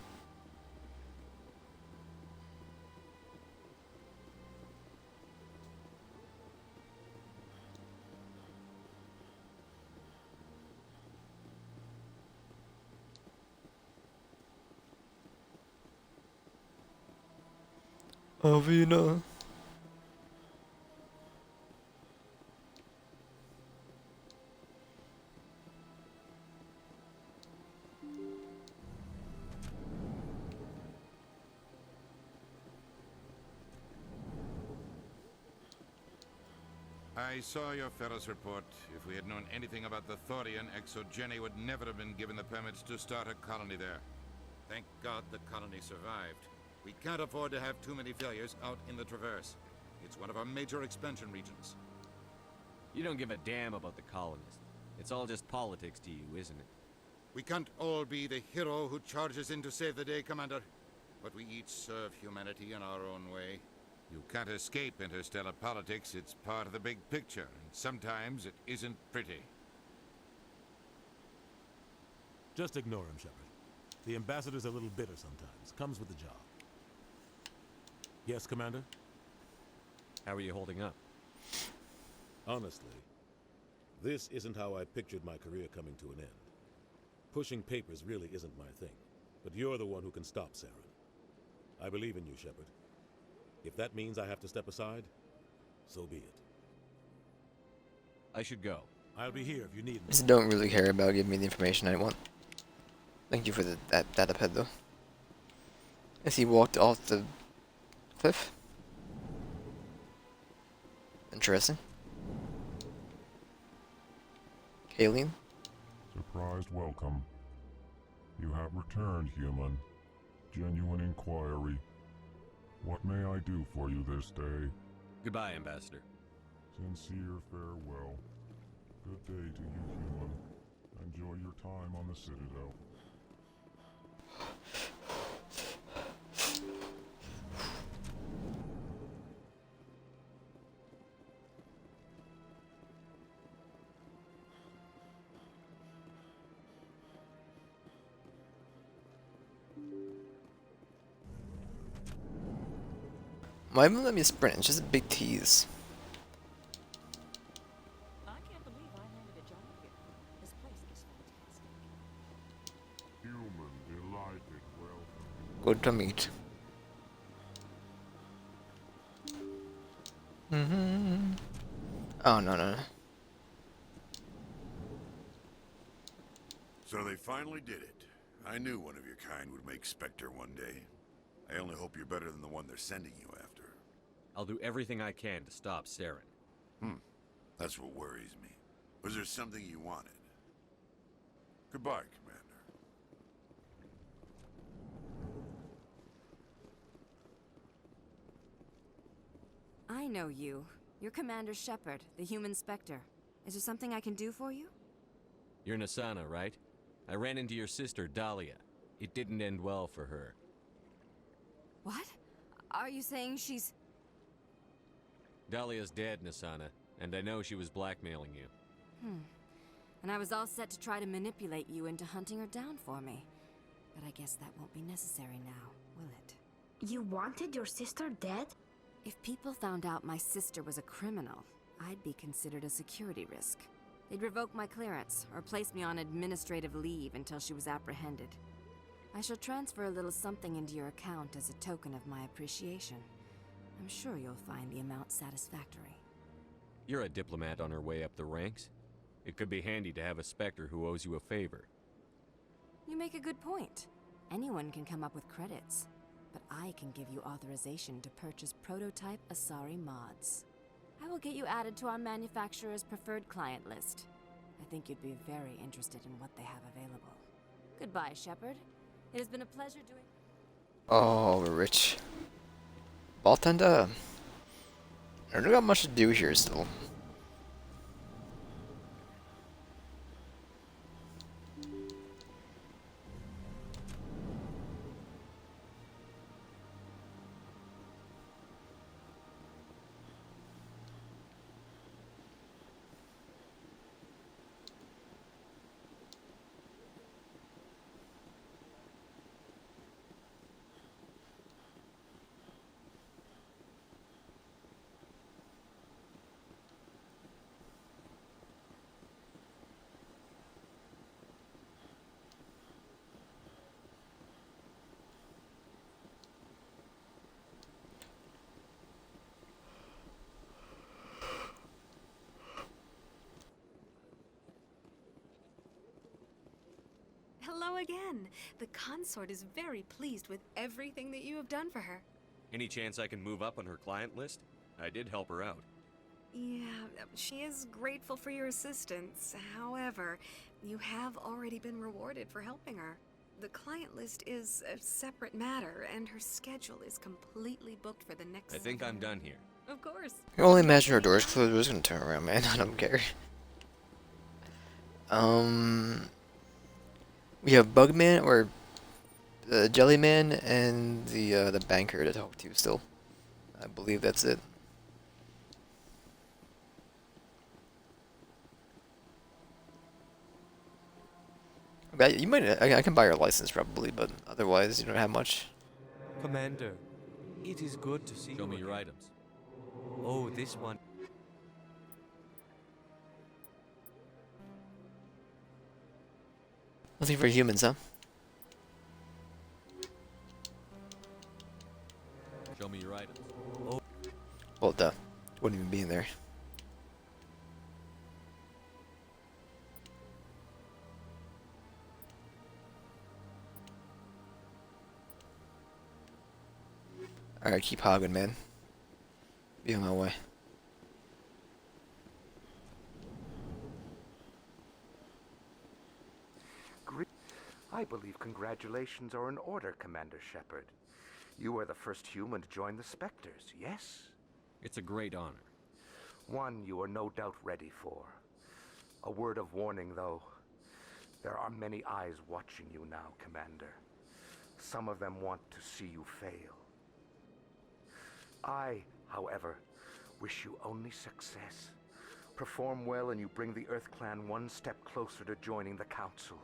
Avina. I saw your Ferris report. If we had known anything about the Thorian, Exogeny would never have been given the permits to start a colony there. Thank God the colony survived. We can't afford to have too many failures out in the Traverse. It's one of our major expansion regions. You don't give a damn about the colonists. It's all just politics to you, isn't it? We can't all be the hero who charges in to save the day, Commander. But we each serve humanity in our own way. You can't escape interstellar politics. It's part of the big picture, and sometimes it isn't pretty. Just ignore him, Shepard. The ambassador's a little bitter sometimes. Comes with the job. Yes, Commander? How are you holding up? Honestly, this isn't how I pictured my career coming to an end. Pushing papers really isn't my thing, but you're the one who can stop Saren. I believe in you, Shepard. If that means I have to step aside, so be it. I should go. I'll be here if you need me. I just don't really care about giving me the information I want. Thank you for that data pad, though. As he walked off the cliff. Interesting. Kayleen? Surprised welcome. You have returned, human. Genuine inquiry. What may I do for you this day? Goodbye, Ambassador. Sincere farewell. Good day to you, human. Enjoy your time on the Citadel. Why even let me sprint? It's just a big tease. I can't believe I landed a job here. This place is fantastic. Human delighted welcome. Good to meet. Oh, no, no, no. So they finally did it. I knew one of your kind would make Spectre one day. I only hope you're better than the one they're sending you after. I'll do everything I can to stop Saren. That's what worries me. Was there something you wanted? Goodbye, Commander. I know you. You're Commander Shepard, the human Spectre. Is there something I can do for you? You're Nasana, right? I ran into your sister, Dahlia. It didn't end well for her. What? Are you saying she's... Dahlia's dead, Nasana, and I know she was blackmailing you. And I was all set to try to manipulate you into hunting her down for me. But I guess that won't be necessary now, will it? You wanted your sister dead? If people found out my sister was a criminal, I'd be considered a security risk. They'd revoke my clearance, or place me on administrative leave until she was apprehended. I shall transfer a little something into your account as a token of my appreciation. I'm sure you'll find the amount satisfactory. You're a diplomat on her way up the ranks. It could be handy to have a Spectre who owes you a favor. You make a good point. Anyone can come up with credits, but I can give you authorization to purchase prototype Asari mods. I will get you added to our manufacturer's preferred client list. I think you'd be very interested in what they have available. Goodbye, Shepard. It has been a pleasure doing... Oh, we're rich. Bartender. I don't got much to do here still. Hello again. The consort is very pleased with everything that you have done for her. Any chance I can move up on her client list? I did help her out. Yeah, she is grateful for your assistance. However, you have already been rewarded for helping her. The client list is a separate matter, and her schedule is completely booked for the next... I think I'm done here. Of course. I can only imagine her door's closed. Who's gonna turn around, man? I don't care. We have Bugman or Jellyman and the banker to talk to still. I believe that's it. You might. I can buy your license probably, but otherwise you don't have much. Commander, it is good to see you. Show me again. your items. Oh, this one. Nothing for humans, huh? Show me your items. Oh. Well, duh. Wouldn't even be in there. Alright, keep hogging, man. Be on my way. I believe congratulations are in order, Commander Shepard. You are the first human to join the Spectres, yes? It's a great honor. One you are no doubt ready for. A word of warning, though. There are many eyes watching you now, Commander. Some of them want to see you fail. I, however, wish you only success. Perform well and you bring the Earth Clan one step closer to joining the Council.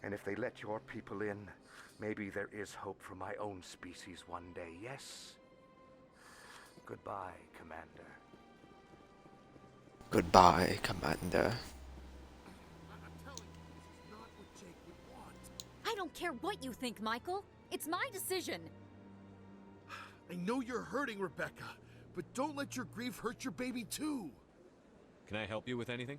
And if they let your people in, maybe there is hope for my own species one day, yes? Goodbye, Commander. Goodbye, Commander. I don't care what you think, Michael. It's my decision. I know you're hurting, Rebecca, but don't let your grief hurt your baby too. Can I help you with anything?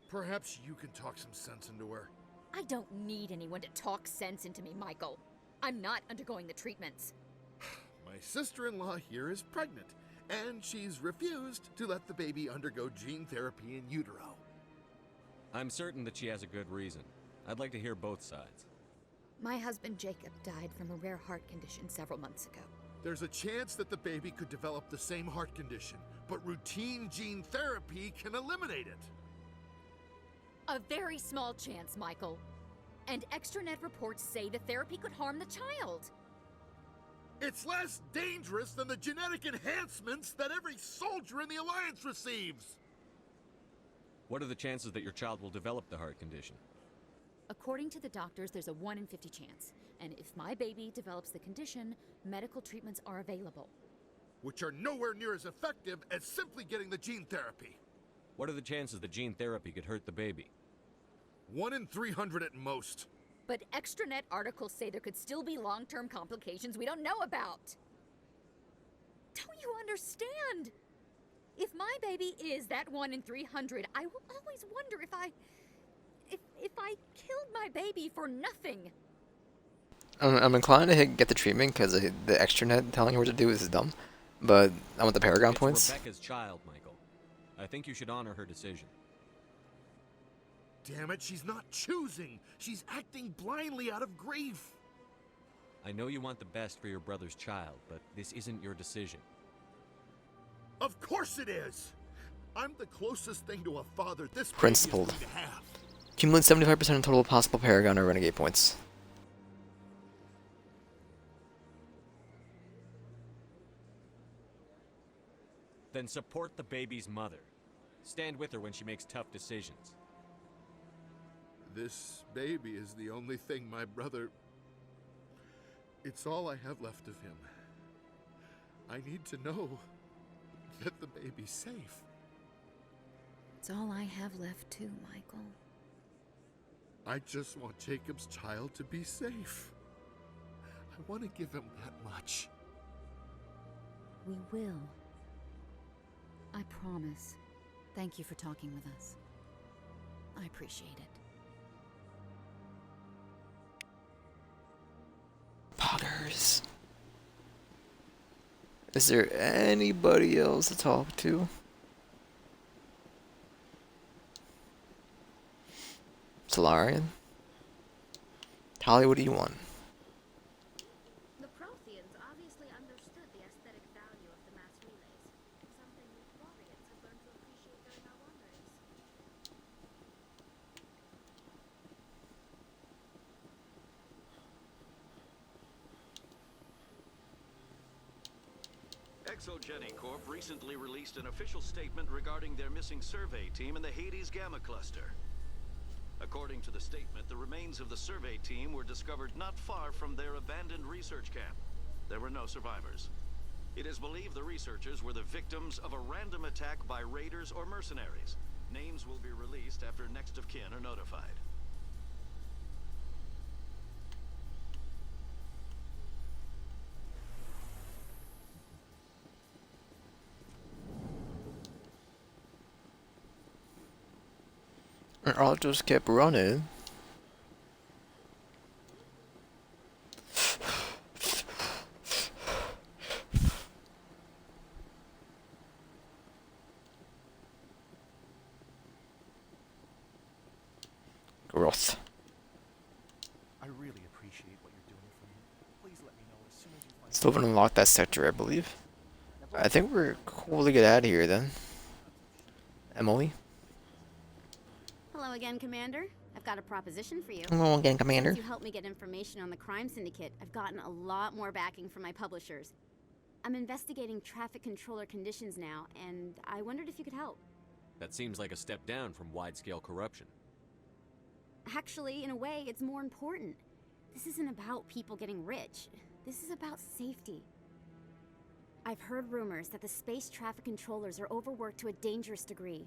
Perhaps you can talk some sense into her. I don't need anyone to talk sense into me, Michael. I'm not undergoing the treatments. My sister-in-law here is pregnant, and she's refused to let the baby undergo gene therapy in utero. I'm certain that she has a good reason. I'd like to hear both sides. My husband Jacob died from a rare heart condition several months ago. There's a chance that the baby could develop the same heart condition, but routine gene therapy can eliminate it. A very small chance, Michael. And extranet reports say the therapy could harm the child. It's less dangerous than the genetic enhancements that every soldier in the Alliance receives. What are the chances that your child will develop the heart condition? According to the doctors, there's a 1 in 50 chance. And if my baby develops the condition, medical treatments are available. Which are nowhere near as effective as simply getting the gene therapy. What are the chances that gene therapy could hurt the baby? 1 in 300 at most. But extranet articles say there could still be long-term complications we don't know about. Don't you understand? If my baby is that 1 in 300, I will always wonder if I killed my baby for nothing. I'm inclined to get the treatment because the extranet telling her what to do is dumb, but I want the Paragon It's points. Rebecca's child, Michael. I think you should honor her decision. Damn it, she's not choosing. She's acting blindly out of grief. I know you want the best for your brother's child, but this isn't your decision. Of course it is. I'm the closest thing to a father this baby is Principled. going to have. Accumulate 75% of total possible Paragon or Renegade points. Then support the baby's mother. Stand with her when she makes tough decisions. This baby is the only thing my brother... It's all I have left of him. I need to know that the baby's safe. It's all I have left too, Michael. I just want Jacob's child to be safe. I want to give him that much. We will. I promise. Thank you for talking with us. I appreciate it. Poggers. Is there anybody else to talk to? Solarian? Tali, what do you want? The Protheans obviously understood the aesthetic value of the mass relays, something Thorians have learned to appreciate during our wanderings. ExoGeni Corp recently released an official statement regarding their missing survey team in the Hades Gamma Cluster. According to the statement, the remains of the survey team were discovered not far from their abandoned research camp. There were no survivors. It is believed the researchers were the victims of a random attack by raiders or mercenaries. Names will be released after next of kin are notified. And I just kept running. Growth. I really appreciate what you're doing for me. Please let me know as soon as you find Still haven't unlocked that sector, I believe. I think we're cool to get out of here then. Emily? Hello again, Commander. I've got a proposition for you. Hello again, Commander. Since you helped me get information on the crime syndicate, I've gotten a lot more backing from my publishers. I'm investigating traffic controller conditions now, and I wondered if you could help. That seems like a step down from wide-scale corruption. Actually, in a way, it's more important. This isn't about people getting rich. This is about safety. I've heard rumors that the space traffic controllers are overworked to a dangerous degree.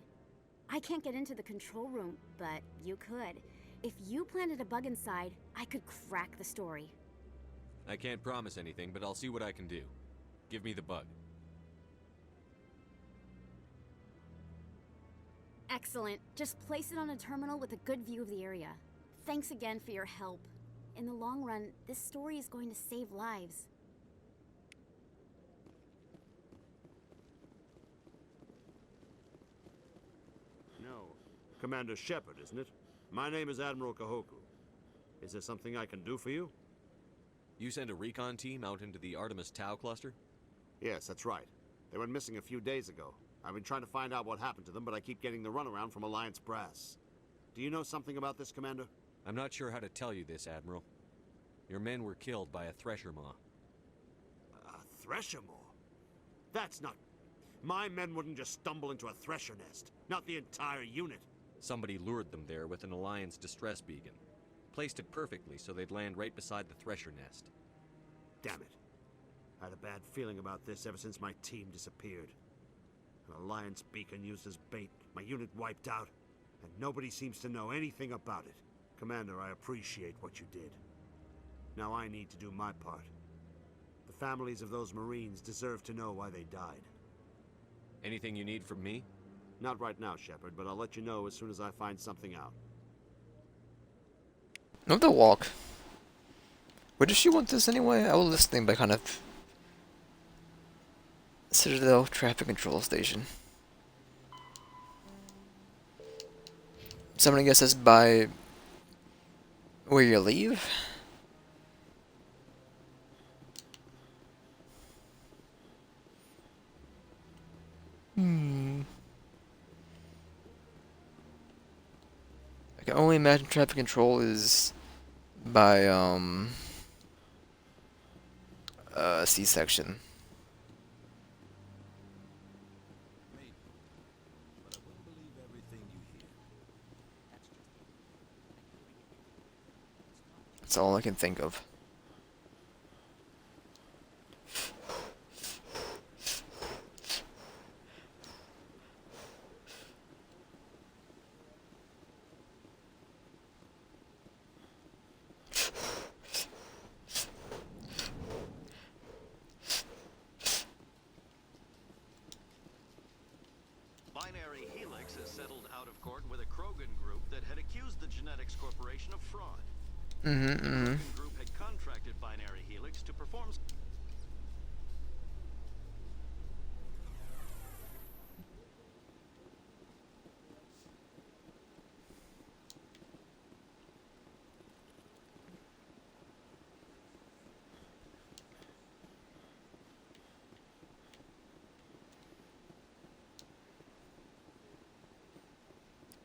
I can't get into the control room, but you could. If you planted a bug inside, I could crack the story. I can't promise anything, but I'll see what I can do. Give me the bug. Excellent. Just place it on a terminal with a good view of the area. Thanks again for your help. In the long run, this story is going to save lives. No. Commander Shepard, isn't it? My name is Admiral Kahoku. Is there something I can do for you? You sent a recon team out into the Artemis Tau cluster? Yes, that's right. They went missing a few days ago. I've been trying to find out what happened to them, but I keep getting the runaround from Alliance brass. Do you know something about this, Commander? I'm not sure how to tell you this, Admiral. Your men were killed by a thresher maw. A thresher maw? That's not... My men wouldn't just stumble into a thresher nest. Not the entire unit. Somebody lured them there with an Alliance distress beacon. Placed it perfectly so they'd land right beside the thresher nest. Damn it. I had a bad feeling about this ever since my team disappeared. An Alliance beacon used as bait, my unit wiped out, and nobody seems to know anything about it. Commander, I appreciate what you did. Now I need to do my part. The families of those Marines deserve to know why they died. Anything you need from me? Not right now, Shepard, but I'll let you know as soon as I find something out. Not the walk. Where does she want this anyway? I was listening by kind of... Citadel Traffic Control Station. Somebody guesses by... where you leave? I can only imagine traffic control is by C-section. That's all I can think of. Binary Helix has settled out of court with a Krogan group that had accused the Genetics Corporation of fraud. The Krogan group had contracted Binary Helix to perform...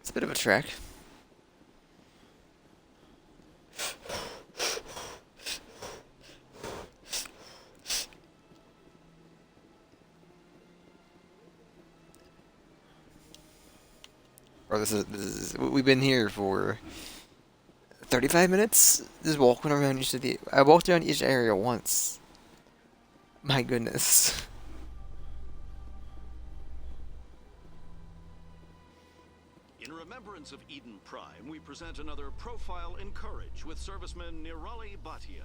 It's a bit of a trek. Or this is we've been here for 35 minutes. Just walking around each of the... I walked around each area once. My goodness. In remembrance of Eden Prime, we present another Profile in Courage with serviceman Nirali Bhatia.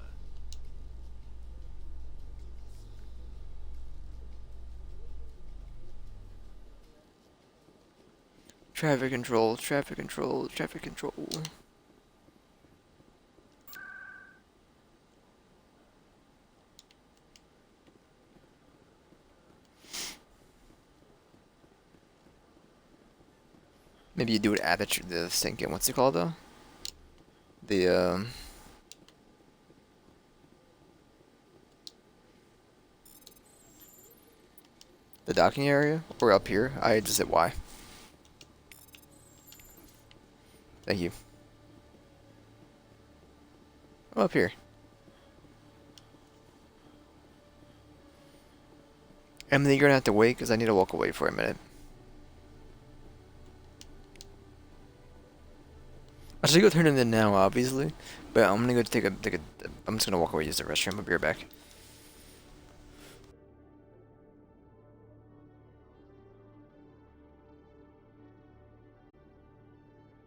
Traffic control, traffic control, traffic control. Maybe you do it at the sink. What's it called though? The docking area, or up here. I just hit Y. Thank you. I'm up here. Emily, you're gonna have to wait because I need to walk away for a minute. I should go turn it in now, obviously, but I'm gonna go I'm just gonna walk away, use the restroom. I'll be right back.